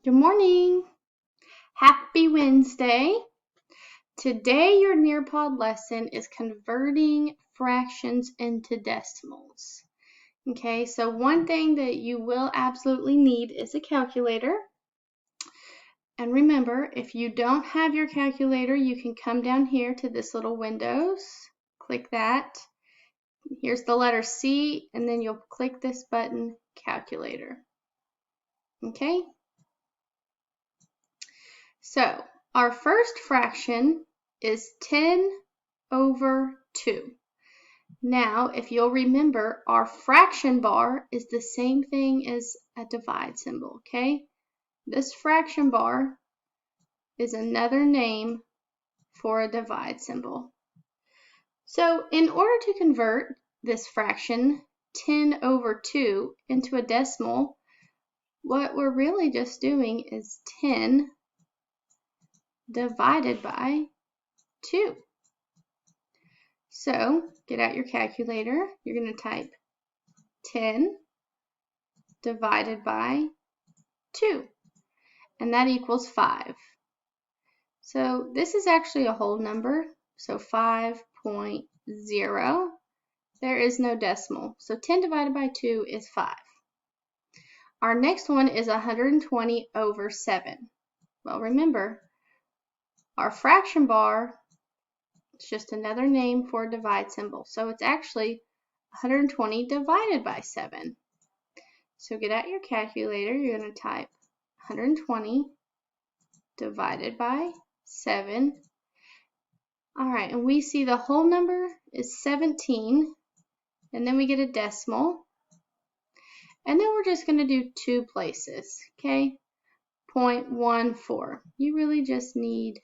Good morning. Happy Wednesday. Today your Nearpod lesson is converting fractions into decimals. Okay, so one thing that you will absolutely need is a calculator. And remember, if you don't have your calculator, you can come down here to this little Windows, click that. Here's the letter C, and then you'll click this button, Calculator. Okay? So, our first fraction is 10 over 2. Now, if you'll remember, our fraction bar is the same thing as a divide symbol, okay? This fraction bar is another name for a divide symbol. So, in order to convert this fraction, 10 over 2, into a decimal, what we're really just doing is 10 divided by 2. So, get out your calculator. You're going to type 10 divided by 2, and that equals 5. So, this is actually a whole number, so 5.0. There is no decimal, so 10 divided by 2 is 5. Our next one is 120 over 7. Well, remember, our fraction bar is just another name for a divide symbol, so it's actually 120 divided by 7. So get out your calculator, you're going to type 120 divided by 7. Alright, and we see the whole number is 17, and then we get a decimal. And then we're just going to do 2 places, okay? 0.14. You really just need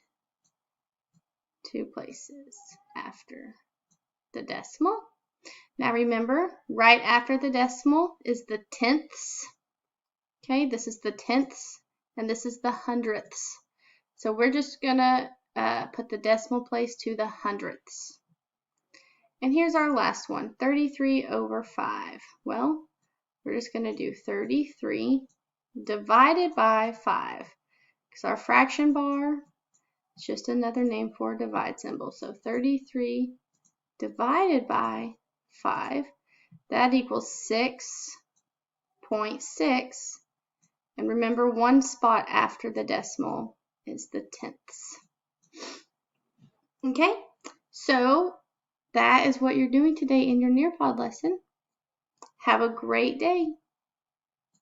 2 places after the decimal. Now remember, right after the decimal is the tenths. Okay, this is the tenths, and this is the hundredths. So we're just going to put the decimal place to the hundredths. And here's our last one, 33 over 5. Well, we're just going to do 33 divided by 5. Because our fraction bar is just another name for a divide symbol. So 33 divided by 5, that equals 6.6. And remember, one spot after the decimal is the tenths. Okay, so that is what you're doing today in your Nearpod lesson. Have a great day.